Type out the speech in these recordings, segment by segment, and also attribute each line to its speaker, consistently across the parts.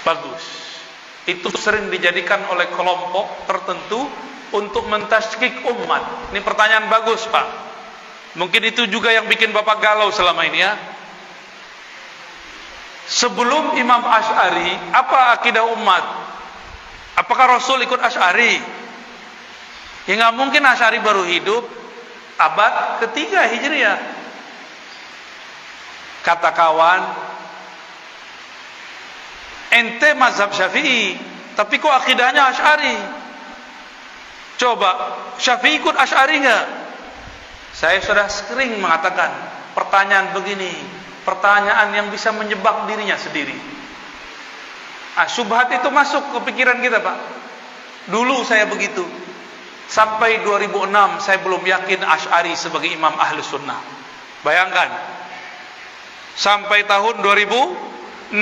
Speaker 1: Bagus. Itu sering dijadikan oleh kelompok tertentu untuk mentasykik umat. Ini pertanyaan bagus, Pak. Mungkin itu juga yang bikin Bapak galau selama ini ya. Sebelum Imam Asy'ari, apa akidah umat? Apakah Rasul ikut Asy'ari? Ya nggak mungkin, Asy'ari baru hidup abad ketiga Hijriah. Kata kawan, ente mazhab Syafi'i, tapi kok akidahnya Asy'ari? Coba, Syafi'i ikut Asy'ari nggak? Saya sudah sering mengatakan, pertanyaan begini, pertanyaan yang bisa menyebak dirinya sendiri. Syubhat itu masuk ke pikiran kita, Pak. Dulu saya begitu. Sampai 2006 saya belum yakin Asy'ari sebagai imam Ahlus Sunnah. Bayangkan. Sampai tahun 2006.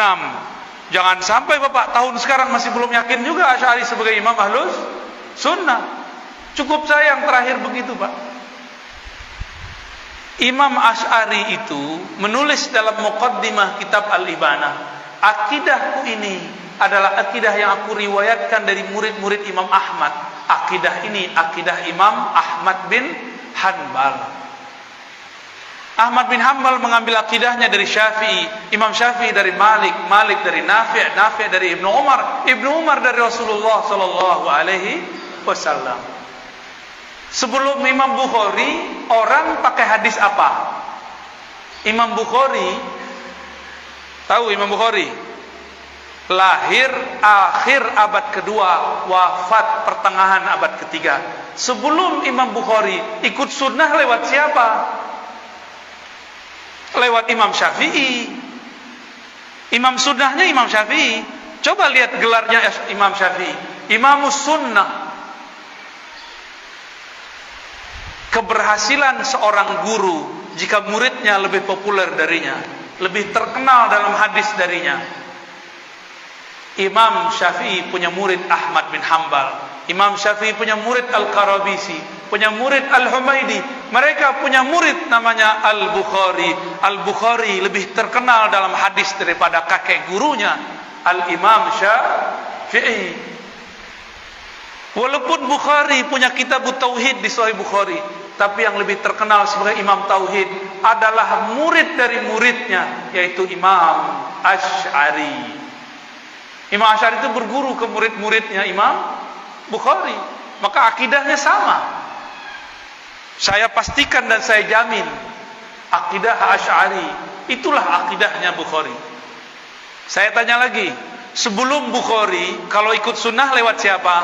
Speaker 1: Jangan sampai Bapak tahun sekarang masih belum yakin juga Asy'ari sebagai imam Ahlus Sunnah. Cukup saya yang terakhir begitu, Pak. Imam Asy'ari itu menulis dalam muqaddimah kitab Al-Ibanah, akidahku ini adalah akidah yang aku riwayatkan dari murid-murid Imam Ahmad. Akidah ini akidah Imam Ahmad bin Hanbal. Ahmad bin Hanbal mengambil akidahnya dari Syafi'i, Imam Syafi'i dari Malik, Malik dari Nafi', Nafi' dari Ibnu Umar, Ibnu Umar dari Rasulullah sallallahu alaihi wasallam. Sebelum Imam Bukhari, orang pakai hadis apa? Imam Bukhari, tahu Imam Bukhari? Lahir akhir abad kedua, wafat pertengahan abad ketiga. Sebelum Imam Bukhari, ikut sunnah lewat siapa? Lewat Imam Syafi'i. Imam sunnahnya Imam Syafi'i. Coba lihat gelarnya Imam Syafi'i, Imamus Sunnah. Keberhasilan seorang guru jika muridnya lebih populer darinya, lebih terkenal dalam hadis darinya. Imam Syafi'i punya murid Ahmad bin Hanbal, Imam Syafi'i punya murid Al-Qarabisi, punya murid Al-Humaidi, mereka punya murid namanya Al-Bukhari. Al-Bukhari lebih terkenal dalam hadis daripada kakek gurunya Al-Imam Syafi'i. Walaupun Bukhari punya kitab Tauhid di Sahih Bukhari, tapi yang lebih terkenal sebagai imam Tauhid adalah murid dari muridnya, yaitu Imam Asy'ari. Imam Asy'ari itu berguru ke murid-muridnya Imam Bukhari, maka akidahnya sama. Saya pastikan dan saya jamin, akidah Asy'ari itulah akidahnya Bukhari. Saya tanya lagi, sebelum Bukhari kalau ikut sunnah lewat siapa?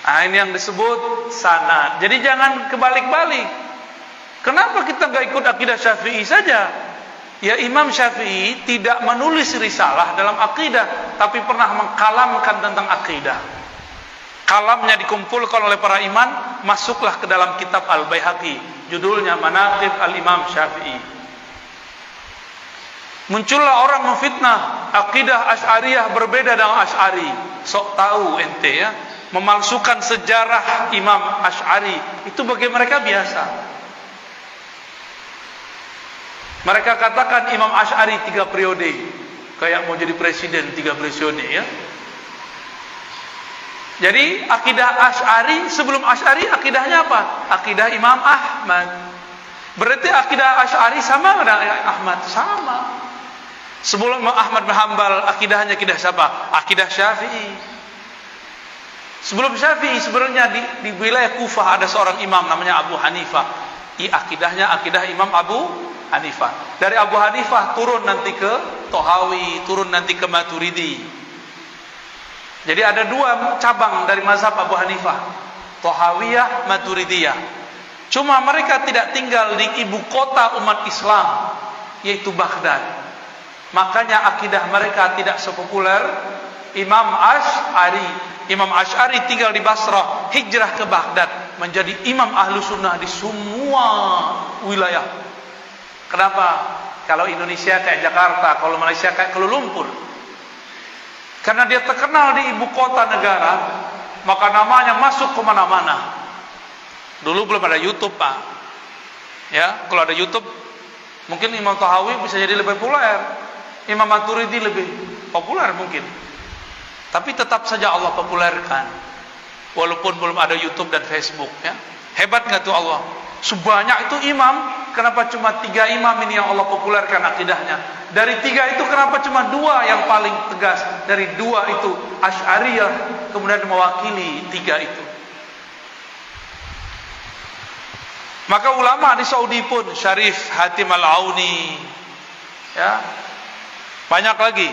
Speaker 1: Nah, ini yang disebut sanad. Jadi jangan kebalik-balik. Kenapa kita nggak ikut akidah Syafi'i saja? Ya, Imam Syafi'i tidak menulis risalah dalam akidah, tapi pernah mengkalamkan tentang akidah. Kalamnya dikumpulkan oleh para imam, masuklah ke dalam kitab Al-Baihaqi, judulnya Manaqib Al-Imam Syafi'i. Muncullah orang memfitnah akidah Asy'ariyah berbeda dengan Asy'ari. Sok tahu ente ya, memalsukan sejarah Imam Asy'ari itu bagi mereka biasa. Mereka katakan Imam Asy'ari 3 periode, kayak mau jadi presiden 3 periode ya. Jadi akidah Asy'ari, sebelum Asy'ari akidahnya apa? Akidah Imam Ahmad. Berarti akidah Asy'ari sama dengan Ahmad? Sama. Sebelum Ahmad bin Hanbal akidahnya akidah siapa? Akidah Syafi'i. Sebelum Syafi'i sebenarnya di wilayah Kufah ada seorang imam namanya Abu Hanifah. Akidahnya akidah Imam Abu Hanifah. Dari Abu Hanifah turun nanti ke Tohawi, turun nanti ke Maturidi. Jadi ada 2 cabang dari mazhab Abu Hanifah, Tohawiyah, Maturidiyah. Cuma mereka tidak tinggal di ibu kota umat Islam, yaitu Baghdad. Makanya akidah mereka tidak sepopuler Imam Asy'ari. Imam Asy'ari tinggal di Basrah, hijrah ke Baghdad, menjadi imam ahlu sunnah di semua wilayah. Kenapa? Kalau Indonesia kayak Jakarta, kalau Malaysia kayak Kuala Lumpur. Karena dia terkenal di ibu kota negara, maka namanya masuk ke mana-mana. Dulu belum ada YouTube, Pak. Ya, kalau ada YouTube Mungkin Imam Tahawi bisa jadi lebih populer, Imam Maturidi lebih populer mungkin. Tapi tetap saja Allah populerkan, walaupun belum ada YouTube dan Facebook, ya. Hebat nggak tuh Allah? Sebanyak itu imam, kenapa cuma 3 imam ini yang Allah populerkan akidahnya? Dari 3 itu kenapa cuma 2 yang paling tegas? Dari 2 itu Asy'ariyah, kemudian mewakili 3 itu. Maka ulama di Saudi pun, Syarif Hatim Al-Auni, ya, banyak lagi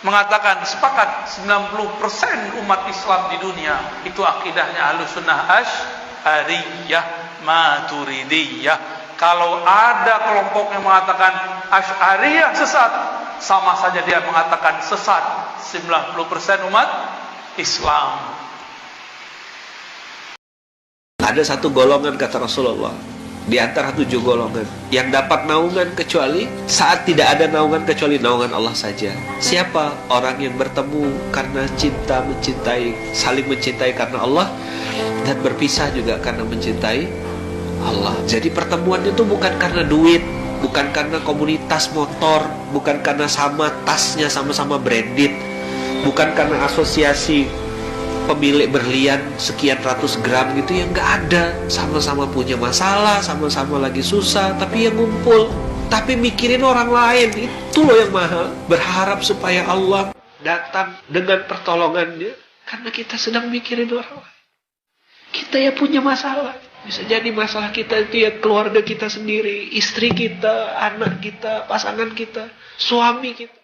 Speaker 1: mengatakan sepakat 90% umat Islam di dunia itu akidahnya Ahlussunnah Asy'ariyah Maturidiyah. Kalau ada kelompok yang mengatakan Asy'ariyah sesat, sama saja dia mengatakan sesat 90% umat Islam.
Speaker 2: Ada satu golongan, kata Rasulullah, di antara 7 golongan yang dapat naungan kecuali saat tidak ada naungan kecuali naungan Allah saja. Siapa? Orang yang bertemu karena cinta, mencintai, saling mencintai karena Allah, dan berpisah juga karena mencintai Allah. Jadi pertemuan itu bukan karena duit, bukan karena komunitas motor, bukan karena sama tasnya sama-sama branded, bukan karena asosiasi pemilik berlian sekian ratus gram gitu, yang nggak ada. Sama-sama punya masalah, sama-sama lagi susah, tapi yang ngumpul, tapi mikirin orang lain. Itu loh yang mahal. Berharap supaya Allah datang dengan pertolongannya karena kita sedang mikirin orang lain. Kita ya punya masalah. Bisa jadi masalah kita itu ya keluarga kita sendiri, istri kita, anak kita, pasangan kita, suami kita.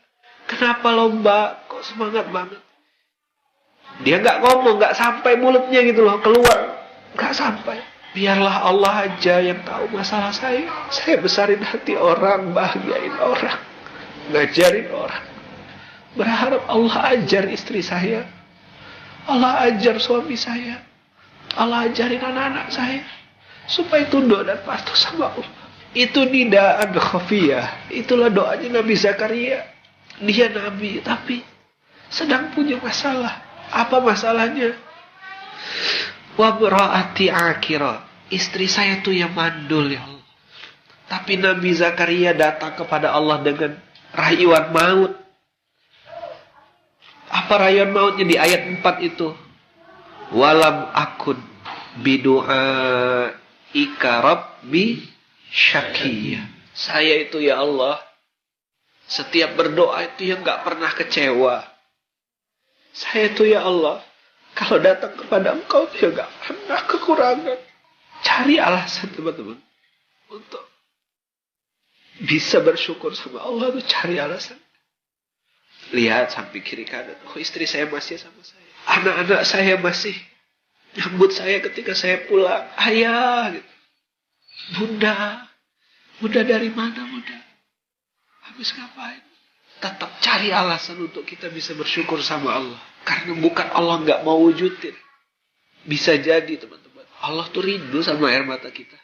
Speaker 2: Kenapa lomba kok semangat banget? Dia nggak ngomong, nggak sampai mulutnya gitu loh, keluar, nggak sampai. Biarlah Allah aja yang tahu masalah saya. Saya besarin hati orang, bahagiain orang, ngajarin orang. Berharap Allah ajar istri saya, Allah ajar suami saya, Allah ajarin anak-anak saya supaya tunduk dan patuh sama Allah. Itu nidaan khafiyah. Itulah doanya Nabi Zakaria. Dia nabi tapi sedang punya masalah. Apa masalahnya? Wa baraati akira. Istri saya tuh yang mandul, ya Allah. Tapi Nabi Zakaria datang kepada Allah dengan rayuan maut. Apa rayuan mautnya di ayat 4 itu? Walam akun bidu'aika rabbi syakiyah. Saya itu ya Allah, setiap berdoa itu yang gak pernah kecewa. Saya itu ya Allah, kalau datang kepada Engkau itu ya gak pernah kekurangan. Cari alasan teman-teman untuk bisa bersyukur sama Allah, itu cari alasan. Lihat sampai kiri kanan, oh istri saya masih sama saya, anak-anak saya masih nyambut saya ketika saya pulang. Ayah gitu. Bunda dari mana bunda? Habis ngapain? Tetap cari alasan untuk kita bisa bersyukur sama Allah. Karena bukan Allah nggak mau wujudin. Bisa jadi teman-teman, Allah tuh rindu sama air mata kita.